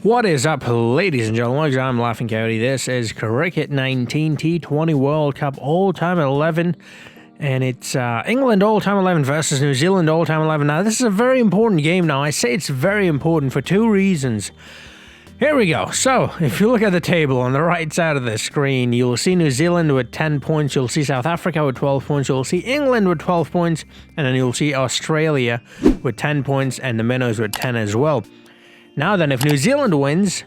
What is up, ladies and gentlemen? I'm Laughing Coyote. This is Cricket 19 T20 World Cup All Time 11. And it's England All Time 11 versus New Zealand All Time 11. Now, this is a very important game now. I say it's very important for two reasons. Here we go. So, if you look at the table on the right side of the screen, you'll see New Zealand with 10 points. You'll see South Africa with 12 points. You'll see England with 12 points. And then you'll see Australia with 10 points and the Minnows with 10 as well. Now then, if New Zealand wins,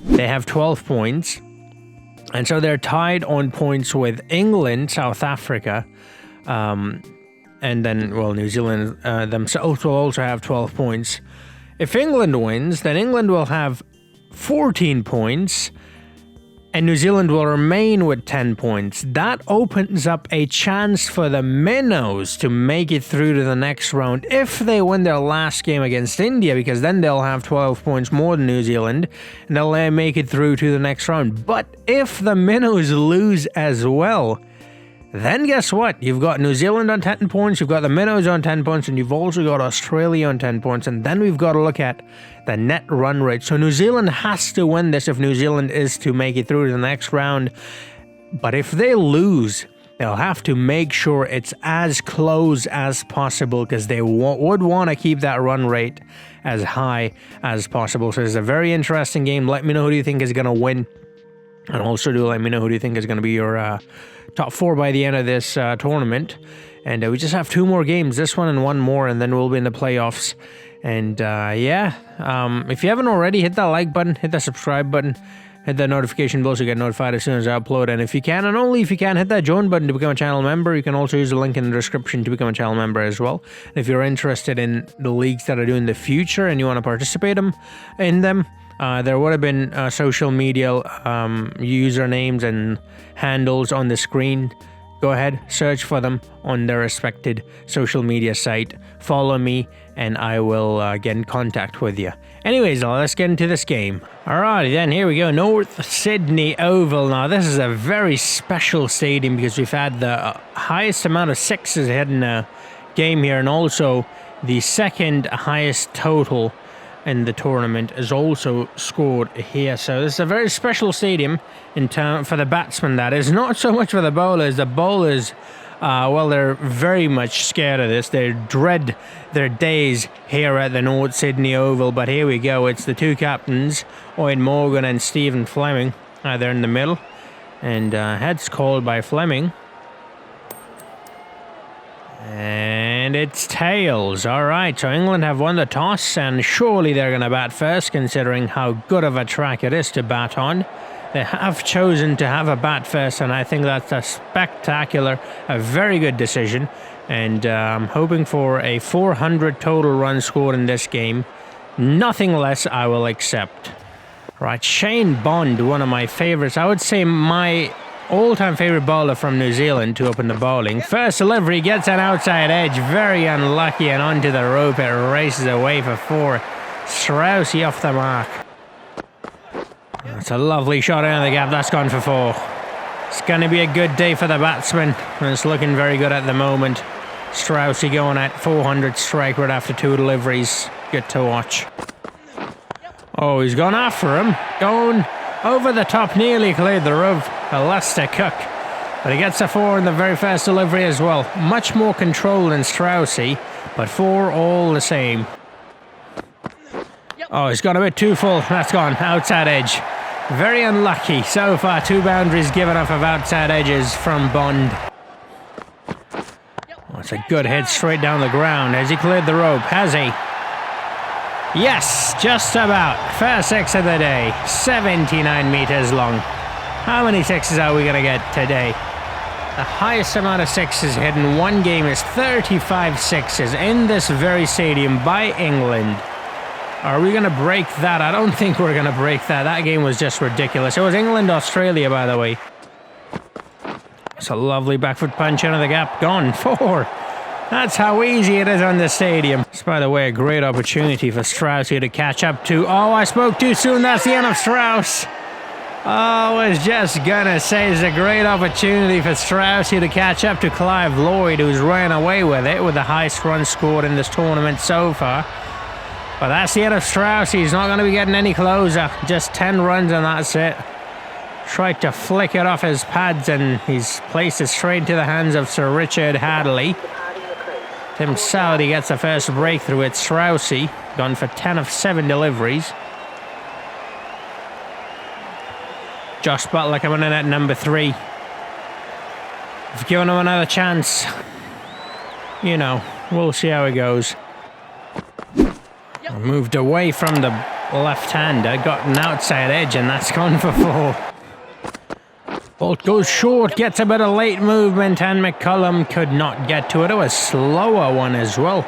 they have 12 points. And so they're tied on points with England, South Africa, and then, well, New Zealand themselves will also have 12 points. If England wins, then England will have 14 points, and New Zealand will remain with 10 points. That opens up a chance for the Minnows to make it through to the next round if they win their last game against India, because then they'll have 12 points more than New Zealand, and they'll make it through to the next round. But if the Minnows lose as well, then guess what? You've got New Zealand on 10 points, you've got the Minnows on 10 points, and you've also got Australia on 10 points. And then we've got to look at the net run rate. So New Zealand has to win this if New Zealand is to make it through to the next round. But if they lose, they'll have to make sure it's as close as possible, because they would want to keep that run rate as high as possible. So it's a very interesting game. Let me know who do you think is going to win. And also do let me know who do you think is going to be your top four by the end of this tournament. And we just have two more games, this one and one more, and then we'll be in the playoffs. And if you haven't already, hit that like button, hit that subscribe button, hit that notification bell so you get notified as soon as I upload. And if you can, and only if you can, hit that join button to become a channel member. You can also use the link in the description to become a channel member as well. And if you're interested in the leagues that I do in the future and you want to participate in them, there would have been social media usernames and handles on the screen. Go ahead, search for them on their respected social media site. Follow me, and I will get in contact with you. Anyways, let's get into this game. Alrighty then, here we go. North Sydney Oval. Now, this is a very special stadium because we've had the highest amount of sixes hit in a game here, and also the second highest total in the tournament is also scored here. So this is a very special stadium in town for the batsmen. That is not so much for the bowlers. The bowlers, well, they're very much scared of this. They dread their days here at the North Sydney Oval. But here we go. It's the two captains, Morgan and Stokes and Fleming. They're in the middle, and heads called by Fleming. And it's tails. Alright, so England have won the toss, and surely they're going to bat first, considering how good of a track it is to bat on. They have chosen to have a bat first, and I think that's a very good decision. And I'm hoping for a 400 total runs scored in this game. Nothing less I will accept. Right, Shane Bond, one of my favorites. I would say my all-time favorite bowler from New Zealand to open the bowling. First delivery gets an outside edge, very unlucky, and onto the rope. It races away for four. Straussy off the mark. That's a lovely shot into the gap. That's gone for four. It's going to be a good day for the batsman, and it's looking very good at the moment. Straussy going at 400 strike rate after two deliveries. Good to watch. Oh, he's gone after him. Going over the top, nearly cleared the roof. Lester Cook, but he gets a four in the very first delivery as well. Much more control than Straussy, but four all the same. Oh, he's got a bit too full. That's gone outside edge. Very unlucky so far. Two boundaries given off of outside edges from Bond. Oh, it's a good hit straight down the ground. Has he cleared the rope? Has he? Yes, just about. First six of the day. 79 meters long. How many sixes are we going to get today? The highest amount of sixes hit in one game is 35 sixes in this very stadium by England. Are we going to break that? I don't think we're going to break that. That game was just ridiculous. It was England-Australia, by the way. It's a lovely back foot punch into the gap. Gone. Four. That's how easy it is on the stadium. It's, by the way, a great opportunity for Strauss here to catch up to. Oh, I spoke too soon. That's the end of Strauss. Oh, I was just gonna say it's a great opportunity for Strauss here to catch up to Clive Lloyd, who's ran away with it with the highest run scored in this tournament so far. But that's the end of Strauss. He's not going to be getting any closer. Just 10 runs and that's it. Tried to flick it off his pads and he's placed it straight into the hands of Sir Richard Hadley. Tim Southey gets the first breakthrough. It's Straussy, gone for 10 of 7 deliveries. Josh Butler coming in at number 3. I've given him another chance. You know, we'll see how it goes. Moved away from the left-hander, got an outside edge, and that's gone for 4. Bolt goes short, gets a bit of late movement, and McCullum could not get to it. It was a slower one as well.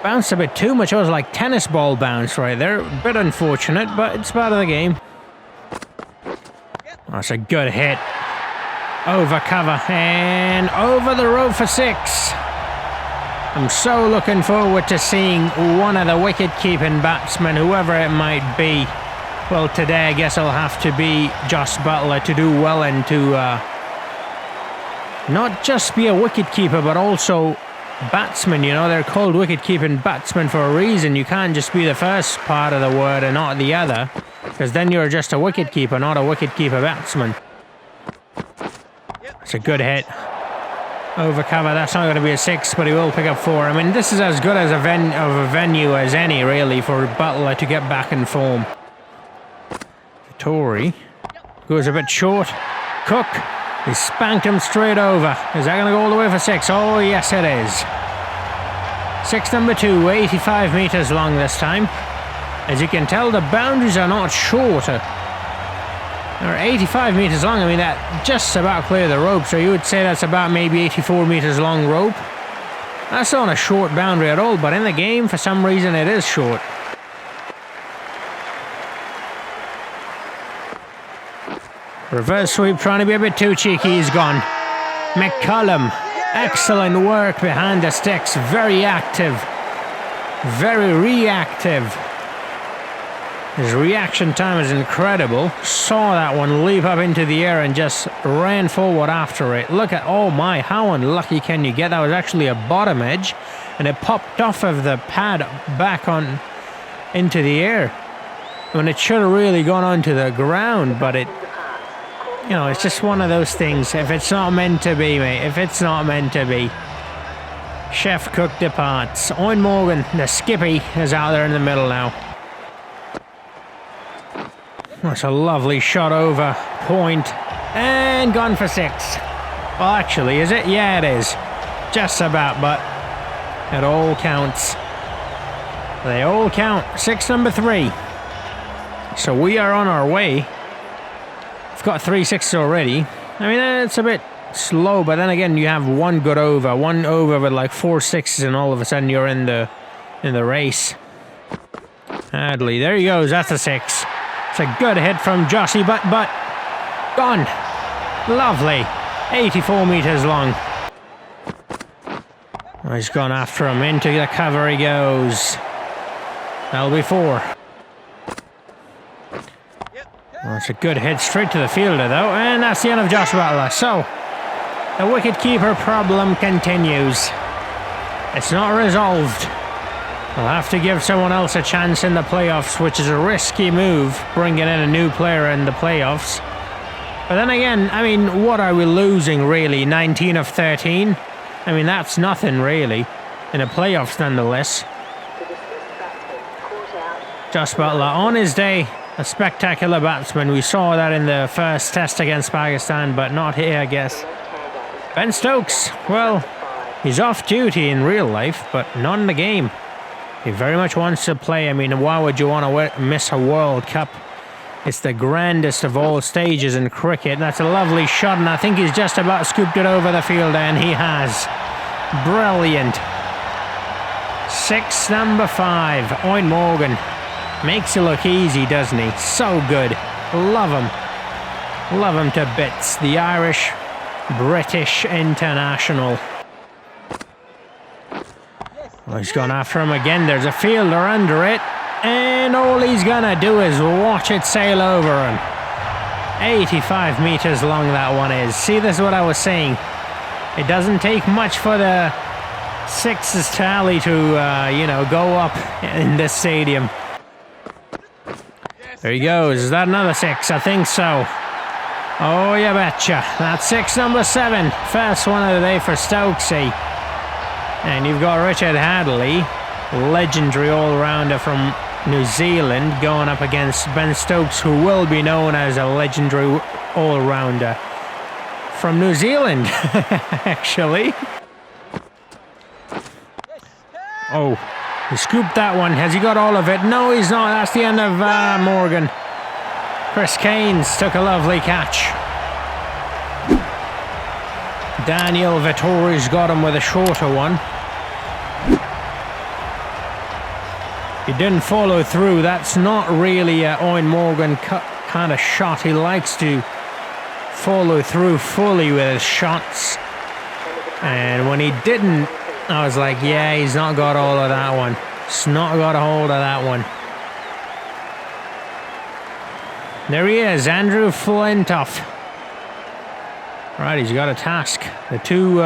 Bounced a bit too much. It was like tennis ball bounce right there. A bit unfortunate, but it's part of the game. That's a good hit. Over cover and over the road for 6. I'm so looking forward to seeing one of the wicket-keeping batsmen, whoever it might be. Well, today I guess it'll have to be Josh Butler to do well and to not just be a wicket-keeper, but also batsman. You know, they're called wicket-keeping batsmen for a reason. You can't just be the first part of the word and not the other, because then you're just a wicket-keeper, not a wicket-keeper batsman. It's a good hit. Over cover, that's not going to be a 6, but he will pick up 4. I mean, this is as good as a venue as any, really, for Butler to get back in form. Tory goes a bit short. Cook, he spanked him straight over. Is that going to go all the way for 6? Oh, yes, it is. 6 number 2, 85 metres long this time. As you can tell, the boundaries are not shorter. They're 85 metres long. I mean, that just about clear the rope, so you would say that's about maybe 84 metres long rope. That's not a short boundary at all, but in the game, for some reason, it is short. Reverse sweep, trying to be a bit too cheeky. He's gone. McCullum, excellent work behind the sticks. Very active. Very reactive. His reaction time is incredible. Saw that one leap up into the air and just ran forward after it. Look at, oh my, how unlucky can you get? That was actually a bottom edge, and it popped off of the pad back on into the air. I mean, it should have really gone onto the ground, but it, you know, it's just one of those things. If it's not meant to be, mate, if it's not meant to be. Chef Cook departs. Owen Morgan, the skippy, is out there in the middle now. That's a lovely shot over point and gone for 6. Well, actually, is it? Yeah, it is. Just about, but it all counts. They all count. 6 number 3. So we are on our way. We've got 3 6s already. I mean, it's a bit slow, but then again, you have one good over. One over with like 4 6s, and all of a sudden you're in the race. Hadley, there he goes. That's a 6. It's a good hit from Jossie, but gone. Lovely. 84 metres long. Oh, he's gone after him. Into the cover he goes. That'll be 4. Well, it's a good hit straight to the fielder, though, and that's the end of Josh Butler. So, the wicket-keeper problem continues. It's not resolved. We'll have to give someone else a chance in the playoffs, which is a risky move, bringing in a new player in the playoffs. But then again, I mean, what are we losing, really? 19 of 13? I mean, that's nothing, really. In the playoffs, nonetheless. Josh Butler, on his day, a spectacular batsman. We saw that in the first test against Pakistan, but not here, I guess. Ben Stokes, well, he's off duty in real life, but not in the game. He very much wants to play. I mean, why would you want to miss a World Cup? It's the grandest of all stages in cricket. That's a lovely shot, and I think he's just about scooped it over the fielder, and he has. Brilliant. 6 number 5, Owen Morgan. Makes it look easy, doesn't he? So good. Love him. Love him to bits. The Irish British international. Well, he's gone after him again. There's a fielder under it. And all he's gonna do is watch it sail over him. 85 metres long that one is. See, this is what I was saying. It doesn't take much for the Sixes tally to, go up in this stadium. There he goes. Is that another six? I think so. Oh, you betcha. That's six number 7. First one of the day for Stokesy. And you've got Richard Hadley, legendary all-rounder from New Zealand, going up against Ben Stokes, who will be known as a legendary all-rounder from New Zealand, actually. Oh, he scooped that one. Has he got all of it? No, he's not. That's the end of Morgan. Chris Keynes took a lovely catch. Daniel Vettori's got him with a shorter one. He didn't follow through. That's not really a Owen Morgan kind of shot. He likes to follow through fully with his shots. And when he didn't, I was like, yeah, he's not got all of that one. He's not got a hold of that one. There he is, Andrew Flintoff. Right, he's got a task. The two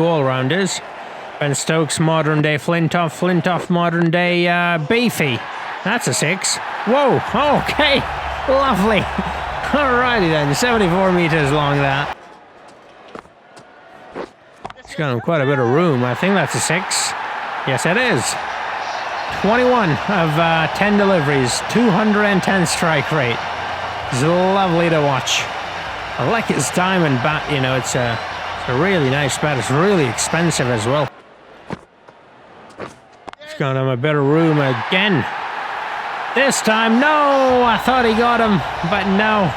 all-rounders. Ben Stokes, modern day Flintoff. Flintoff, modern day Beefy. That's a 6. Whoa, okay, lovely. Alrighty then, 74 meters long that. It's got quite a bit of room. I think that's a 6. Yes, it is. 21 of 10 deliveries, 210 strike rate. It's lovely to watch. I like his diamond bat, it's a really nice bat. It's really expensive as well. It's got him a bit of room again. This time, no! I thought he got him, but no.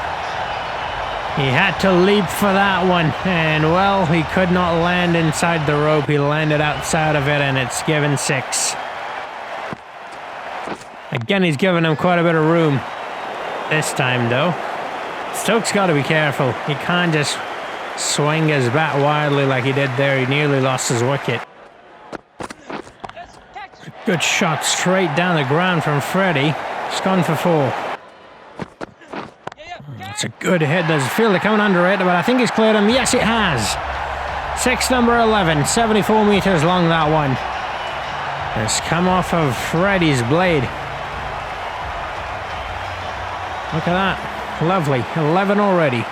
He had to leap for that one, and well, he could not land inside the rope. He landed outside of it, and it's given 6. Again, he's given him quite a bit of room. This time, though, Stokes got to be careful. He can't just swing his bat wildly like he did there. He nearly lost his wicket. Good shot straight down the ground from Freddie. He's gone for 4. It's a good hit. There's a fielder coming under it, but I think he's cleared him. Yes, it has. 6 number 11, 74 meters long, that one. It's come off of Freddie's blade. Look at that. Lovely. 11 already.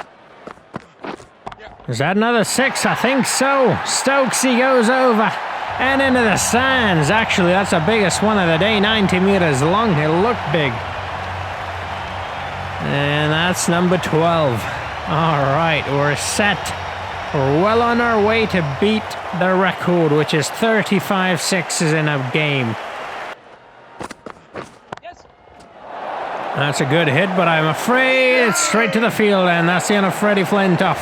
Is that another 6? I think so. Stokesy goes over and into the stands. Actually, that's the biggest one of the day. 90 meters long. It looked big. And that's number 12. All right, we're set. We're well on our way to beat the record, which is 35 sixes in a game. That's a good hit, but I'm afraid it's straight to the field, and that's the end of Freddie Flintoff.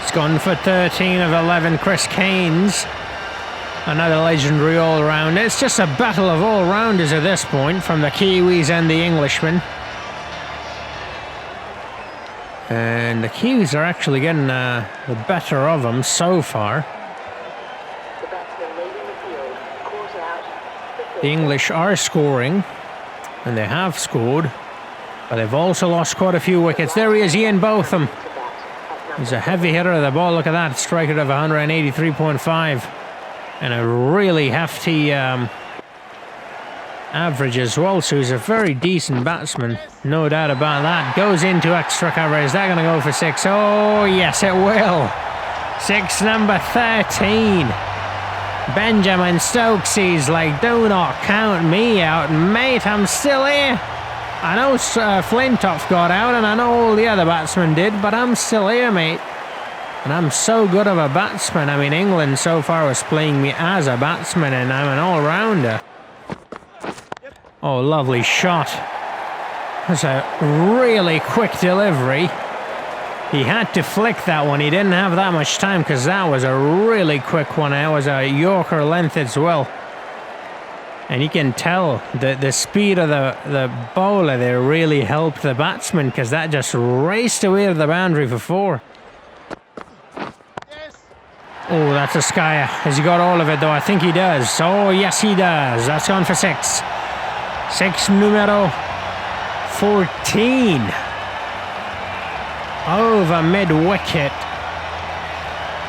It's gone for 13 of 11. Chris Keynes, another legendary all-rounder. It's just a battle of all-rounders at this point, from the Kiwis and the Englishmen. And the Kiwis are actually getting the better of them so far. The English are scoring, and they have scored, but they've also lost quite a few wickets. There he is, Ian Botham. He's a heavy hitter of the ball. Look at that, strike rate of 183.5. And a really hefty average as well, so he's a very decent batsman, no doubt about that. Goes into extra cover. Is that going to go for 6? Oh yes, it will. 6 number 13. Benjamin Stokesy's like, do not count me out, mate. I'm still here. I know Flintoff got out, and I know all the other batsmen did, but I'm still here, mate. And I'm so good of a batsman. I mean, England so far was playing me as a batsman, and I'm an all-rounder. Oh, lovely shot. That's a really quick delivery. He had to flick that one. He didn't have that much time because that was a really quick one. It was a Yorker length as well. And you can tell that the speed of the bowler there really helped the batsman, because that just raced away to the boundary for 4. Oh, that's a skyer. Has he got all of it though? I think he does. Oh, yes he does. That's gone for 6. 6 numero 14. Over mid-wicket.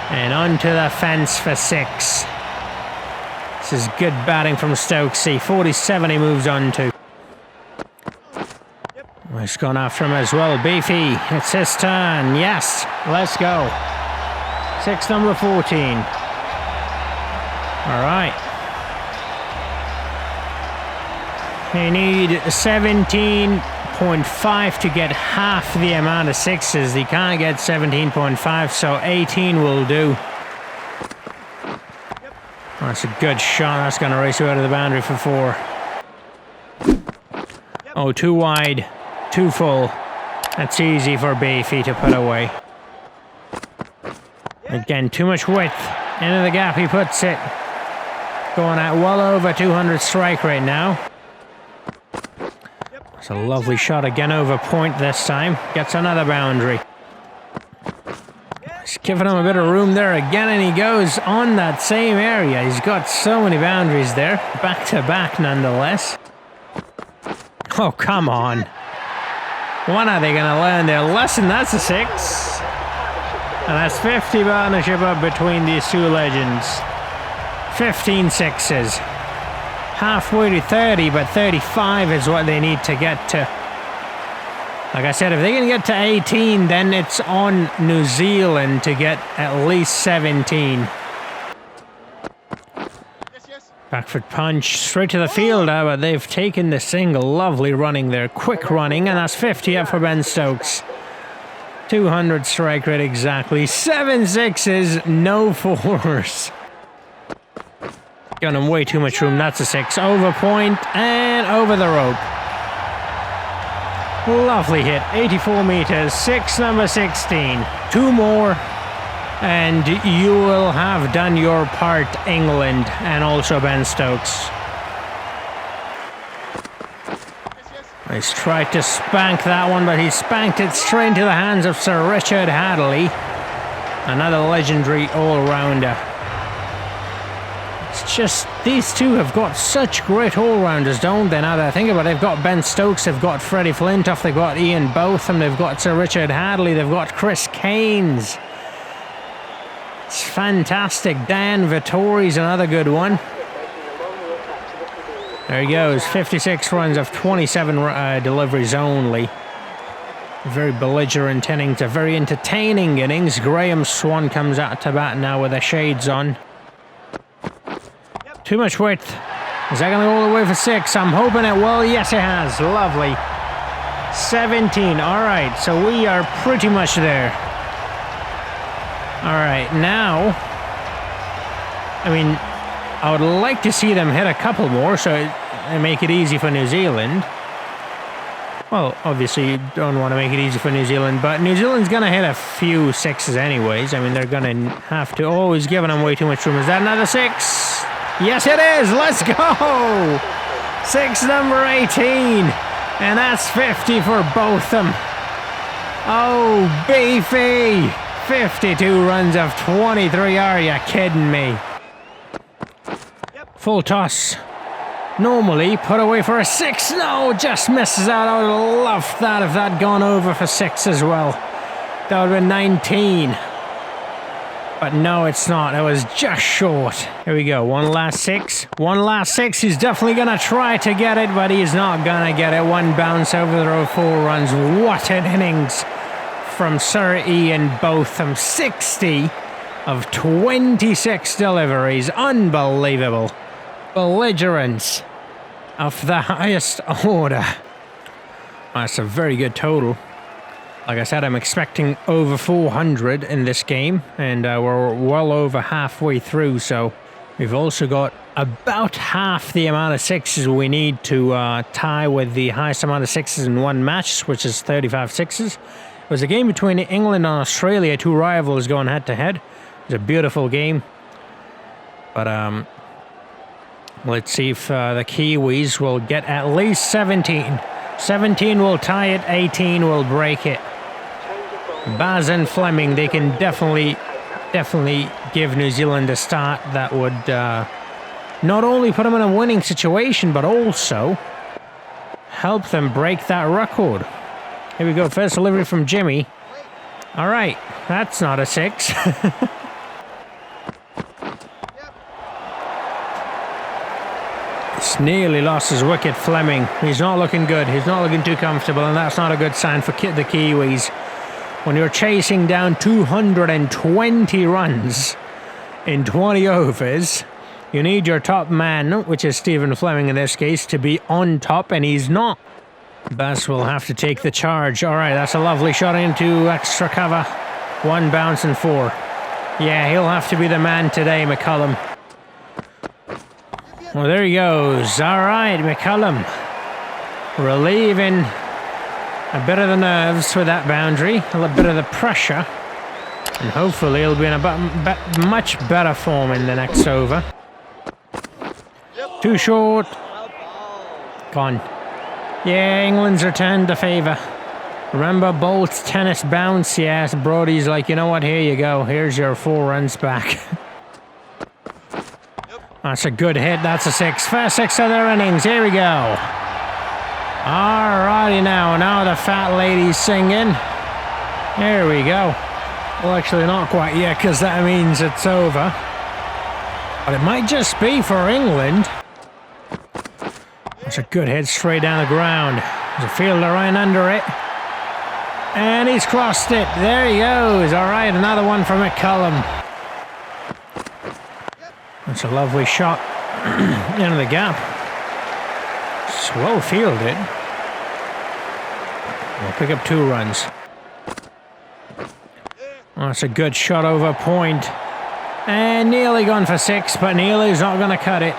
And onto the fence for 6. This is good batting from Stokesy. 47 he moves on to. He's gone after him as well. Beefy, it's his turn. Yes, let's go. 6 number 14. All right. They need 17.5 to get half the amount of 6s. They can't get 17.5, so 18 will do. That's a good shot. That's going to race you out of the boundary for 4. Oh, too wide. Too full. That's easy for Beefy to put away. Again, too much width. Into the gap he puts it. Going at well over 200 strike rate now. It's a lovely shot again over point this time. Gets another boundary. He's giving him a bit of room there again, and he goes on that same area. He's got so many boundaries there. Back to back nonetheless. Oh, come on. When are they going to learn their lesson? That's a 6. And that's 50 partnership up between these two legends. 15 6s. Halfway to 30, but 35 is what they need to get to. Like I said, if they can get to 18, then it's on New Zealand to get at least 17. Back foot punch, straight to the fielder, but they've taken the single. Lovely running there, quick running, and that's 50 up for Ben Stokes. 200 strike rate exactly. 7 6s, no 4s. Got him way too much room. That's a 6. Over point and over the rope. Lovely hit. 84 meters. 6 number 16. 2 more. And you will have done your part, England, and also Ben Stokes. He's tried to spank that one, but he spanked it straight into the hands of Sir Richard Hadley. Another legendary all-rounder. It's just, these two have got such great all-rounders, don't they? Now that I think about it, they've got Ben Stokes, they've got Freddie Flintoff, they've got Ian Botham, they've got Sir Richard Hadley, they've got Chris Keynes. It's fantastic. Dan Vittori's another good one. There he goes. 56 runs of 27 deliveries only. Very belligerent innings. A very entertaining innings. Graham Swan comes out to bat now with the shades on. Too much width. Is that going to go all the way for 6? I'm hoping it will. Yes, it has. Lovely. 17. All right. So we are pretty much there. All right. Now, I mean, I would like to see them hit a couple more so and make it easy for New Zealand. Well, obviously you don't want to make it easy for New Zealand, but New Zealand's going to hit a few 6s anyways. I mean, they're going to have to. Oh, he's giving them way too much room. Is that another 6? Yes, it is. Let's go. 6 number 18. And that's 50 for Botham. Oh, beefy. 52 runs of 23. Are you kidding me? Full toss. Normally put away for a 6. No, just misses out. I would have loved that if that had gone over for 6 as well. That would have been 19. But no, it's not. It was just short. Here we go. One last 6. One last 6. He's definitely going to try to get it, but he's not going to get it. One bounce over the row, 4 runs. What an innings from Sir Ian Botham. 60 of 26 deliveries. Unbelievable. Belligerence of the highest order. That's a very good total. Like I said, I'm expecting over 400 in this game, and we're well over halfway through, so we've also got about half the amount of 6s we need to tie with the highest amount of 6s in one match, which is 35 6s. It was a game between England and Australia, 2 rivals going head-to-head. It was a beautiful game. But let's see if the Kiwis will get at least 17. 17 will tie it, 18 will break it. Baz and Fleming, they can definitely give New Zealand a start that would not only put them in a winning situation, but also help them break that record. Here we go, first delivery from Jimmy. All right, that's not a 6. That's nearly lost his wicket, Fleming. He's not looking good. He's not looking too comfortable, and that's not a good sign for the Kiwis. When you're chasing down 220 runs in 20 overs, you need your top man, which is Stephen Fleming in this case, to be on top, and he's not. Bass will have to take the charge. All right, that's a lovely shot into extra cover. 1 bounce and 4. Yeah, he'll have to be the man today, McCullum. Well, there he goes. All right, McCullum. Relieving a bit of the nerves with that boundary, a little bit of the pressure. And hopefully he'll be in a much better form in the next over. Too short. Gone. Yeah, England's returned the favour. Remember Bolt's tennis bounce? Yes, Brody's like, you know what, here you go. Here's your 4 runs back. That's a good hit. That's a 6. First 6 of their innings. Here we go. Alrighty now the fat lady's singing. Here we go. Well, actually not quite yet, because that means it's over. But it might just be for England. That's a good hit straight down the ground. There's a fielder right under it. And he's crossed it. There he goes. All right, another one from McCullum. That's a lovely shot into the gap. It's well fielded. We'll pick up 2 runs. Oh, that's a good shot over point. And nearly gone for 6, but Neely's not going to cut it.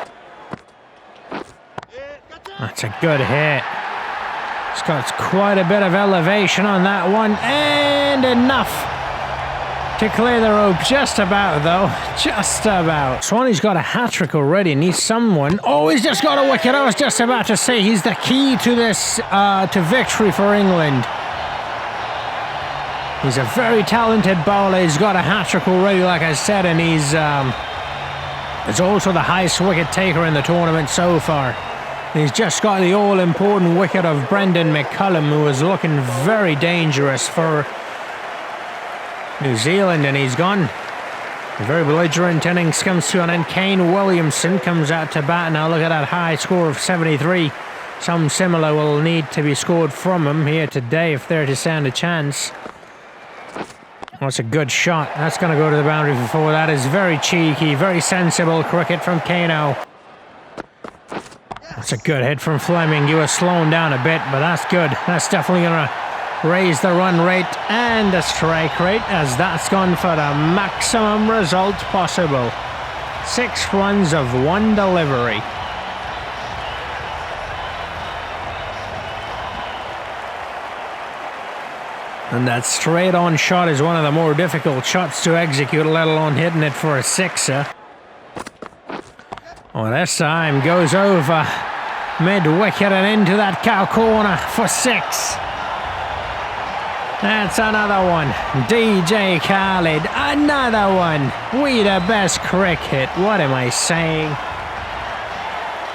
That's a good hit. It's got quite a bit of elevation on that one, and enough to clear the rope. Just about, though. Just about. Swanee's got a hat-trick already. Needs someone. Oh, he's just got a wicket. I was just about to say he's the key to this, to victory for England. He's a very talented bowler. He's got a hat-trick already, like I said, and he's also the highest wicket taker in the tournament so far. He's just got the all-important wicket of Brendan McCullum, who was looking very dangerous for New Zealand, and he's gone. A very belligerent innings comes to an end. Kane Williamson comes out to bat. Now look at that high score of 73. Some similar will need to be scored from him here today if they're to stand a chance. That's a good shot. That's going to go to the boundary for 4. That is very cheeky, very sensible cricket from Kano. That's a good hit from Fleming. He was slowing down a bit, but that's good. That's definitely going to raise the run rate and the strike rate, as that's gone for the maximum result possible. 6 runs of 1 delivery. And that straight-on shot is one of the more difficult shots to execute, let alone hitting it for a 6er. Well, this time goes over mid-wicket and into that cow corner for 6. That's another one. DJ Khaled, another one. We the best cricket. What am I saying?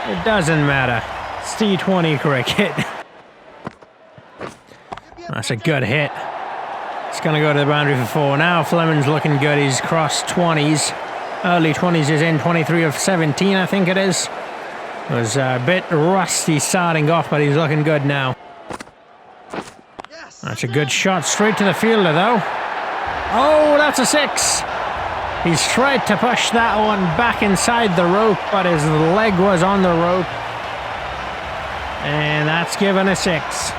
It doesn't matter. It's T20 cricket. That's a good hit. It's going to go to the boundary for 4. Now Fleming's looking good. He's crossed 20s. Early 20s is in, 23 of 17, I think it is. It was a bit rusty starting off, but he's looking good now. That's a good shot straight to the fielder, though. Oh, that's a 6. He's tried to push that one back inside the rope, but his leg was on the rope. And that's given a 6.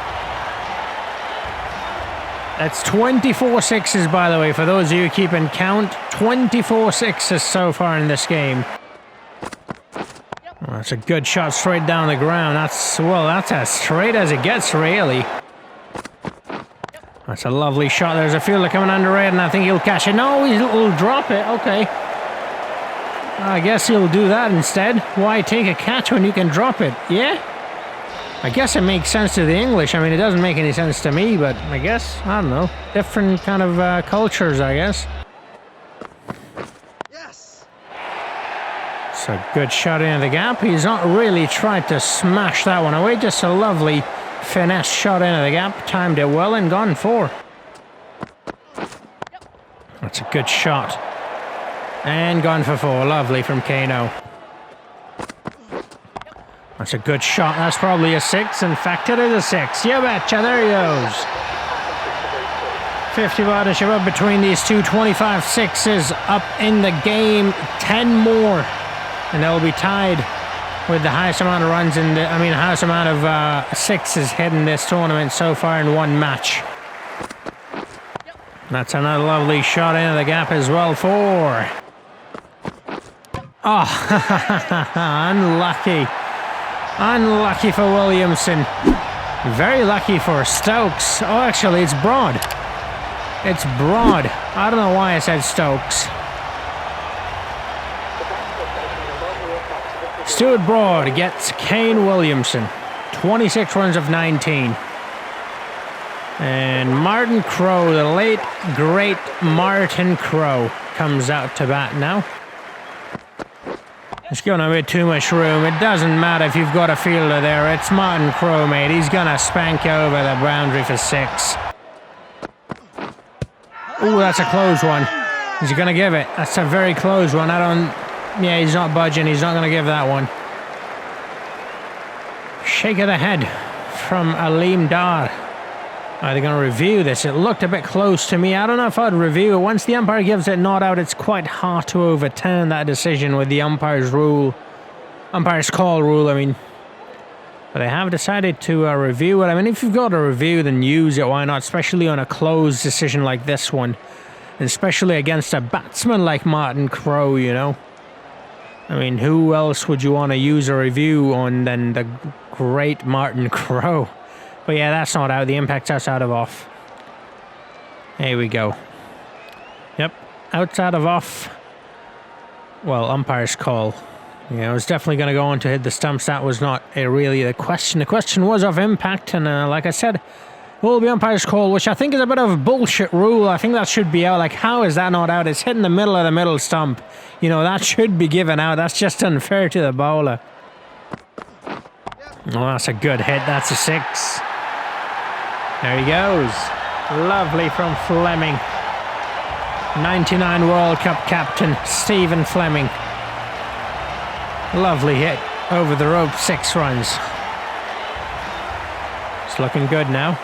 That's 24 6s, by the way, for those of you keeping count. 24 6s so far in this game. Well, that's a good shot straight down the ground. That's as straight as it gets, really. That's a lovely shot. There's a fielder coming under it, and I think he'll catch it. No, he'll drop it. Okay. I guess he'll do that instead. Why take a catch when you can drop it? Yeah? I guess it makes sense to the English. I mean, it doesn't make any sense to me, but I guess, I don't know. Different kind of cultures, I guess. Yes. It's a good shot into the gap. He's not really tried to smash that one away. Just a lovely finesse shot into the gap. Timed it well and gone 4. That's a good shot. And gone for 4. Lovely from Kano. That's a good shot. That's probably a 6. In fact, it is a 6. You betcha. There he goes. 50 partnership up between these two. 25 sixes up in the game. 10 more. And they'll be tied with the highest amount of runs in the... highest amount of sixes hit in this tournament so far in one match. That's another lovely shot into the gap as well. 4. Oh, unlucky. Unlucky for Williamson. Very lucky for Stokes. Oh, actually, it's Broad. It's Broad. I don't know why I said Stokes. Stuart Broad gets Kane Williamson. 26 runs of 19. And Martin Crowe, the late, great Martin Crowe, comes out to bat now. It's going a bit too much room. It doesn't matter if you've got a fielder there. It's Martin Crowe, mate. He's going to spank over the boundary for 6. Ooh, that's a close one. Is he going to give it? That's a very close one. Yeah, he's not budging. He's not going to give that one. Shake of the head from Aleem Dar. Are they going to review this? It looked a bit close to me. I don't know if I'd review it. Once the umpire gives it not out, it's quite hard to overturn that decision with the umpire's call rule, But they have decided to review it. If you've got a review, then use it. Why not? Especially on a closed decision like this one. And especially against a batsman like Martin Crowe, you know. Who else would you want to use a review on than the great Martin Crowe? But yeah, that's not out. The impact's outside of off. There we go. Yep, outside of off. Well, umpire's call. Yeah, I was definitely going to go on to hit the stumps. That was not really the question. The question was of impact, and like I said, it will be umpire's call, which I think is a bit of a bullshit rule. I think that should be out. How is that not out? It's hitting the middle of the middle stump. That should be given out. That's just unfair to the bowler. Oh, that's a good hit. That's a 6. There he goes. Lovely from Fleming. 99 World Cup captain, Stephen Fleming. Lovely hit. Over the rope, 6 runs. It's looking good now.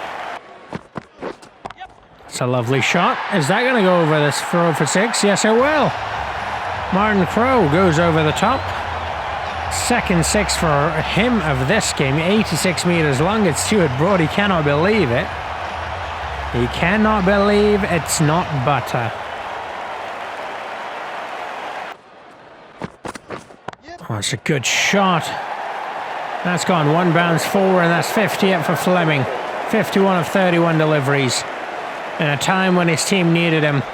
It's a lovely shot. Is that going to go over this throw for 6? Yes, it will. Martin Crowe goes over the top. Second 6 for him of this game. 86 meters long. It's Stuart Broad. He cannot believe it. He cannot believe it's not butter. Oh, it's a good shot. That's gone 1 bounce forward, and that's 58 for Fleming. 51 of 31 deliveries. In a time when his team needed him.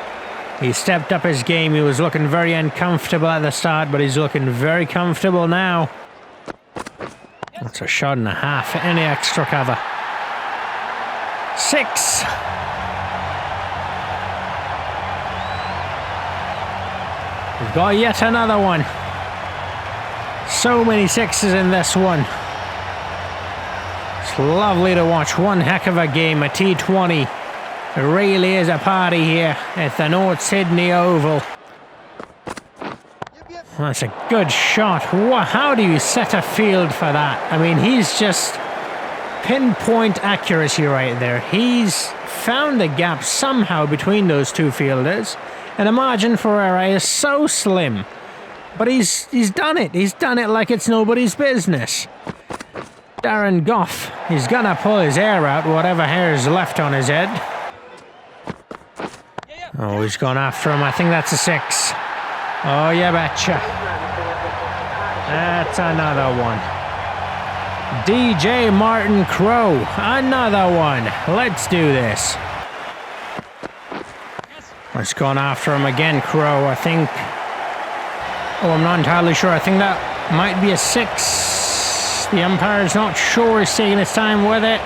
He stepped up his game. He was looking very uncomfortable at the start, but he's looking very comfortable now. That's a shot and a half. Any extra cover. 6. We've got yet another one. So many 6s in this one. It's lovely to watch. One heck of a game. A T20. It really is a party here at the North Sydney Oval. That's a good shot. How do you set a field for that? He's just pinpoint accuracy right there. He's found the gap somehow between those two fielders. And the margin for error is so slim. But he's done it. He's done it like it's nobody's business. Darren Gough, he's gonna pull his hair out, whatever hair is left on his head. Oh, he's gone after him. I think that's a 6. Oh, you betcha. That's another one. DJ Martin Crowe. Another one. Let's do this. It's gone after him again, Crowe. I think... Oh, I'm not entirely sure. I think that might be a 6. The umpire's not sure. He's taking his time with it.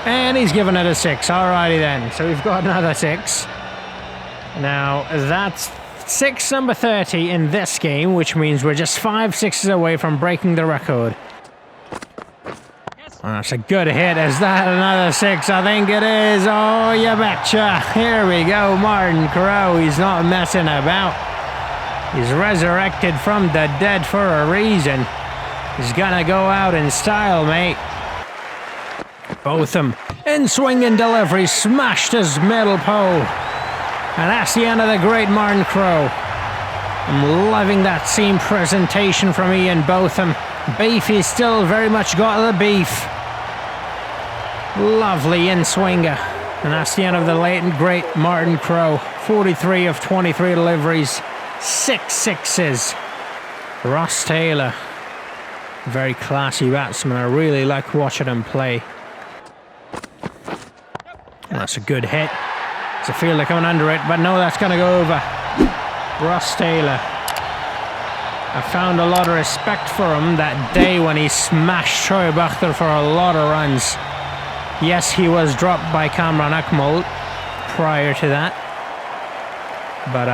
And he's given it a 6. Alrighty then. So we've got another 6. Now, that's 6 number 30 in this game, which means we're just 5 6s away from breaking the record. Oh, that's a good hit. Is that another 6? I think it is. Oh, you betcha. Here we go. Martin Crowe. He's not messing about. He's resurrected from the dead for a reason. He's gonna go out in style, mate. Botham in swinging delivery, smashed his middle pole. And that's the end of the great Martin Crowe. I'm loving that seam presentation from Ian Botham. Beefy's still very much got the beef. Lovely in swinger. And that's the end of the late and great Martin Crowe. 43 of 23 deliveries, 6 sixes. Ross Taylor, very classy batsman. I really like watching him play. That's a good hit. It's a fielder coming under it, but no, that's going to go over. Ross Taylor. I found a lot of respect for him that day when he smashed Shoaib Akhtar for a lot of runs. Yes, he was dropped by Kamran Akmal prior to that. But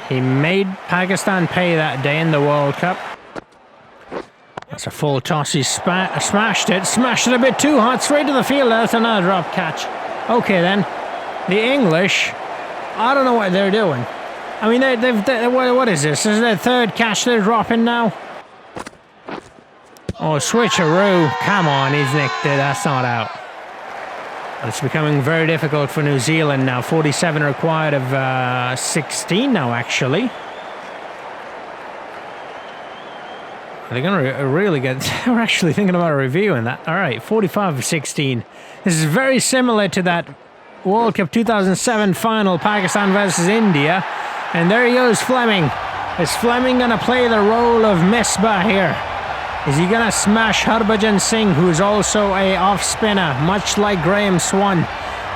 he made Pakistan pay that day in the World Cup. That's a full toss. He smashed it. Smashed it a bit too hard. Straight to the field. That's another drop catch. Okay, then. The English, I don't know what they're doing. I mean, what is this? This is their third catch they're dropping now? Oh, switcheroo. Come on, he's nicked it. That's not out. It's becoming very difficult for New Zealand now. 47 required of 16 now, actually. They're going to really get... We're actually thinking about reviewing that. All right, 45 of 16. This is very similar to that World Cup 2007 final, Pakistan versus India. And there he goes, Fleming. Is Fleming going to play the role of Misbah here? Is he going to smash Harbhajan Singh, who's also a off-spinner, much like Graham Swan,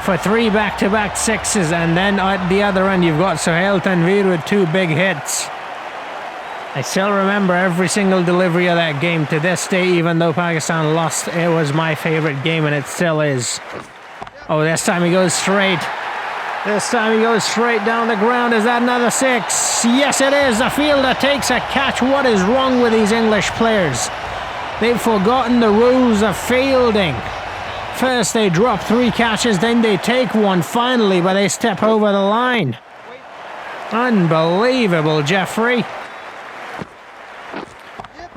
for 3 back-to-back sixes? And then at the other end, you've got Sohail Tanveer with 2 big hits. I still remember every single delivery of that game to this day, even though Pakistan lost. It was my favorite game, and it still is. Oh, this time he goes straight. This time he goes straight down the ground. Is that another 6? Yes, it is. The fielder takes a catch. What is wrong with these English players? They've forgotten the rules of fielding. First they drop 3 catches, then they take one finally, but they step over the line. Unbelievable, Jeffrey.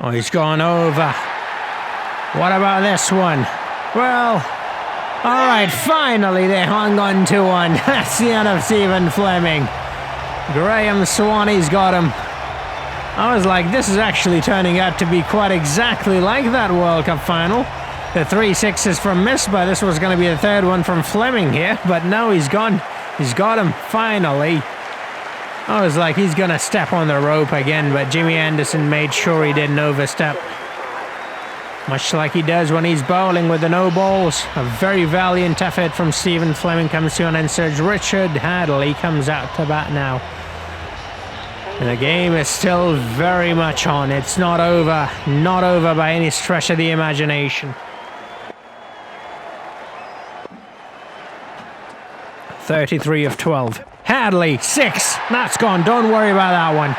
Oh, he's gone over. What about this one? Well, all right, finally they hung on to one. That's the end of Stephen Fleming. Graham Swanee's got him. I was like, this is actually turning out to be quite exactly like that World Cup final. The 3 sixes from Misbah. This was going to be the 3rd one from Fleming here, but no, he's gone. He's got him, finally. I was like, he's going to step on the rope again, but Jimmy Anderson made sure he didn't overstep. Much like he does when he's bowling with the no balls. A very valiant effort from Stephen Fleming comes to an end. Sir Richard Hadley comes out to bat now. And the game is still very much on. It's not over. Not over by any stretch of the imagination. 33 of 12. Hadley, 6. That's gone. Don't worry about that one.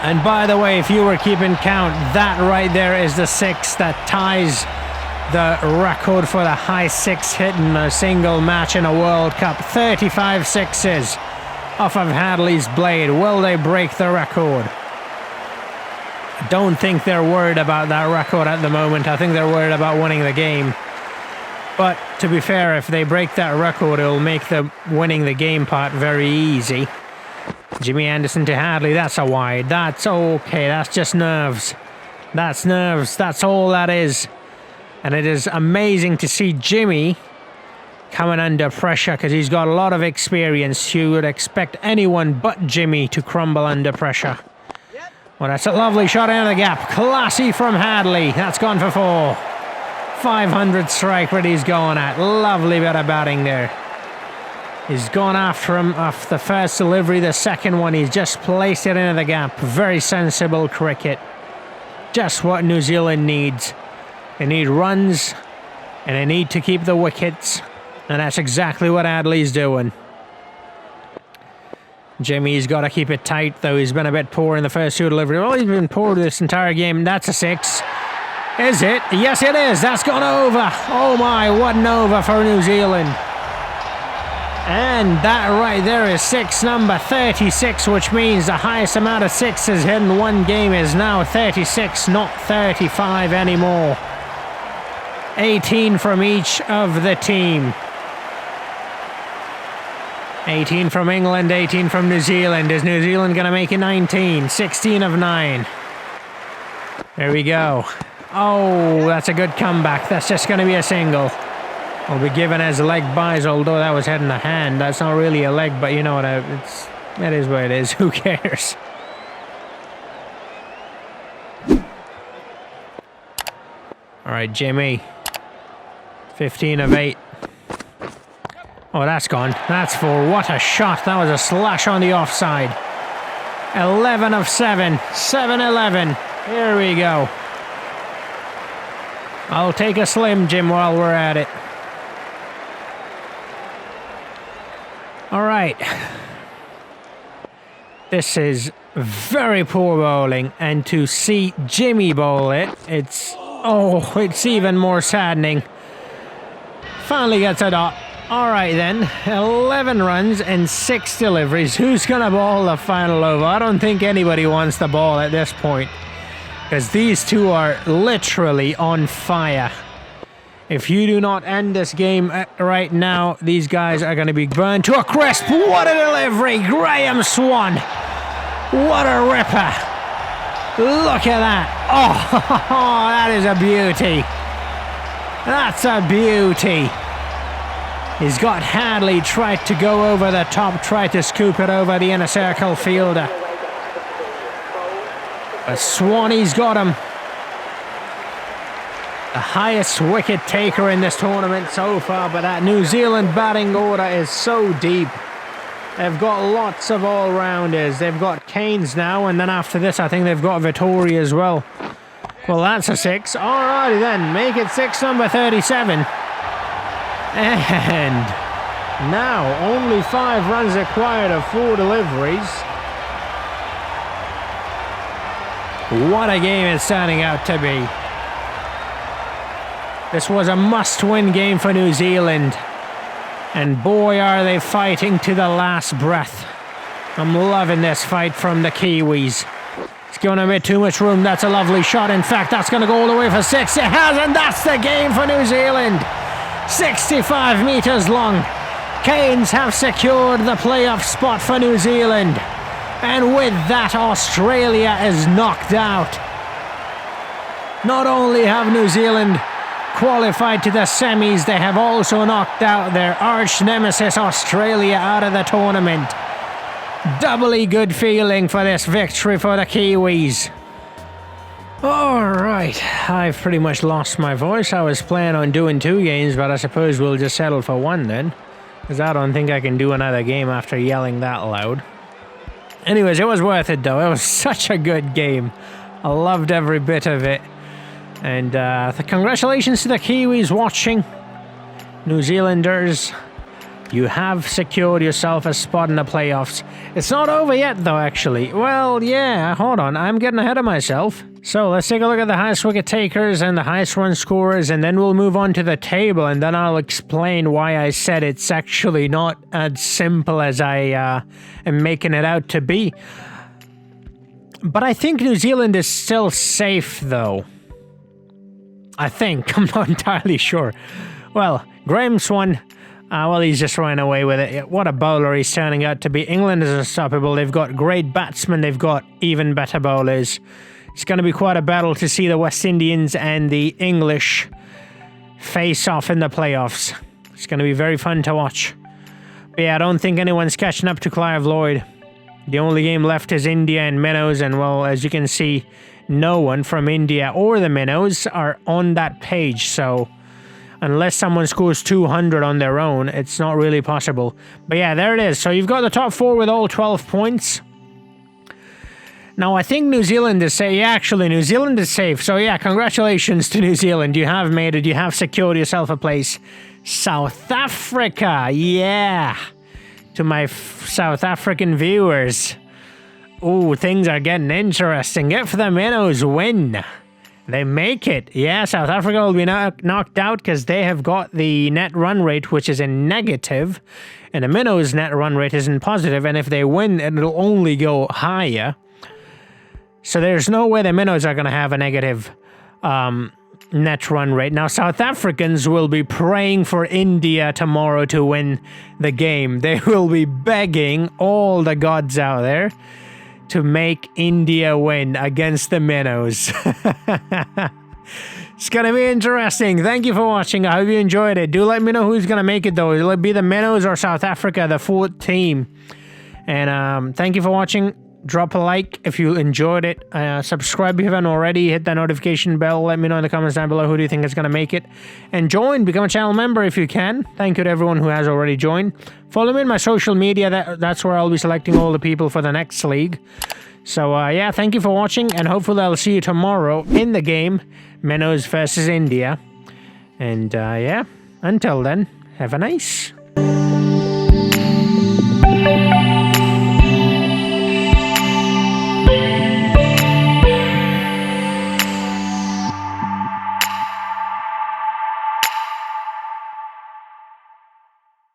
And by the way, if you were keeping count, that right there is the 6 that ties the record for the high 6 hit in a single match in a World Cup. 35 sixes off of Hadley's blade. Will they break the record? I don't think they're worried about that record at the moment. I think they're worried about winning the game. But to be fair, if they break that record, it will make the winning the game part very easy. Jimmy Anderson to Hadley, that's a wide. That's okay, that's just nerves. That's nerves, that's all that is. And it is amazing to see Jimmy coming under pressure because he's got a lot of experience. You would expect anyone but Jimmy to crumble under pressure. Well, that's a lovely shot into the gap. Classy from Hadley. That's gone for 4. 500 strike rate he's going at. Lovely bit of batting there. He's gone after him off the first delivery. The second one, he's just placed it into the gap. Very sensible cricket. Just what New Zealand needs. They need runs, and they need to keep the wickets. And that's exactly what Hadley's doing. Jimmy's got to keep it tight, though. He's been a bit poor in the first 2 deliveries. Well, he's been poor this entire game. That's a 6. Is it? Yes, it is. That's gone over. Oh, my. What an over for New Zealand. And that right there is six number 36, which means the highest amount of sixes hit in one game is now 36, not 35 anymore. 18 from each of the team. 18 from England, 18 from New Zealand. Is New Zealand going to make it 19? 16 of 9. There we go. Oh, that's a good comeback. That's just going to be a single. Will be given as leg buys, although that was head in the hand. That's not really a leg, but you know what? That is what it is. Who cares? All right, Jimmy. 15 of 8. Oh, that's gone. That's 4. What a shot. That was a slash on the offside. 11 of 7. 7-11. Here we go. I'll take a slim, Jim, while we're at it. All right. This is very poor bowling, and to see Jimmy bowl it, it's even more saddening. Finally gets a dot. All right then, 11 runs and 6 deliveries. Who's gonna bowl the final over? I don't think anybody wants the ball at this point, because these two are literally on fire. If you do not end this game right now, these guys are going to be burned to a crisp. What a delivery! Graham Swan! What a ripper! Look at that! Oh, that is a beauty! That's a beauty! He's got Hadley, tried to go over the top, tried to scoop it over the inner circle fielder. But Swanee's got him. The highest wicket taker in this tournament so far, but that New Zealand batting order is so deep. They've got lots of all-rounders. They've got Keynes now, and then after this I think they've got Vittori as well. Well, that's a 6. Alrighty then, make it 6 number 37. And now only 5 runs required of 4 deliveries. What a game it's turning out to be. This was a must-win game for New Zealand. And boy, are they fighting to the last breath. I'm loving this fight from the Kiwis. It's giving a bit too much room. That's a lovely shot. In fact, that's going to go all the way for 6. It has, and that's the game for New Zealand. 65 metres long. Keynes have secured the playoff spot for New Zealand. And with that, Australia is knocked out. Not only have New Zealand qualified to the semis, they have also knocked out their arch nemesis Australia out of the tournament. Doubly good feeling for this victory for the Kiwis. Alright, I've pretty much lost my voice. I was planning on doing 2 games, but I suppose we'll just settle for 1 then, because I don't think I can do another game after yelling that loud. Anyways, it was worth it though. It was such a good game. I loved every bit of it. And congratulations to the Kiwis watching. New Zealanders, you have secured yourself a spot in the playoffs. It's not over yet though, actually. Well, yeah, hold on. I'm getting ahead of myself. So let's take a look at the highest wicket takers and the highest run scorers, and then we'll move on to the table, and then I'll explain why I said it's actually not as simple as I am making it out to be. But I think New Zealand is still safe though. I think. I'm not entirely sure. Well, Graham Swan, well, he's just running away with it. What a bowler he's turning out to be. England is unstoppable. They've got great batsmen. They've got even better bowlers. It's going to be quite a battle to see the West Indians and the English face off in the playoffs. It's going to be very fun to watch. But yeah, I don't think anyone's catching up to Clive Lloyd. The only game left is India and Minnows, and well, as you can see, no one from India or the Minnows are on that page, so unless someone scores 200 on their own, it's not really possible. But yeah, there it is. So you've got the top 4 with all 12 points. Now, I think New Zealand is safe. Yeah, actually, New Zealand is safe. So yeah, congratulations to New Zealand. You have made it. You have secured yourself a place. South Africa, yeah. To my South African viewers. Oh, things are getting interesting. If the Minnows win, They make it. Yeah, South Africa will be knocked out because they have got the net run rate, which is in negative, and the Minnows' net run rate is in positive, and if they win, it'll only go higher. So there's no way the Minnows are going to have a negative net run rate. Now, South Africans will be praying for India tomorrow to win the game. They will be begging all the gods out there to make India win against the Minnows. It's going to be interesting. Thank you for watching. I hope you enjoyed it. Do let me know who's going to make it, though. Will it be the Minnows or South Africa, the fourth team? And thank you for watching. Drop a like if you enjoyed it. Subscribe if you haven't already. Hit that notification bell. Let me know in the comments down below who do you think is going to make it. And join. Become a channel member if you can. Thank you to everyone who has already joined. Follow me in my social media. That's where I'll be selecting all the people for the next league. So, yeah, thank you for watching. And hopefully I'll see you tomorrow in the game. Minnows versus India. And, yeah, until then, have a nice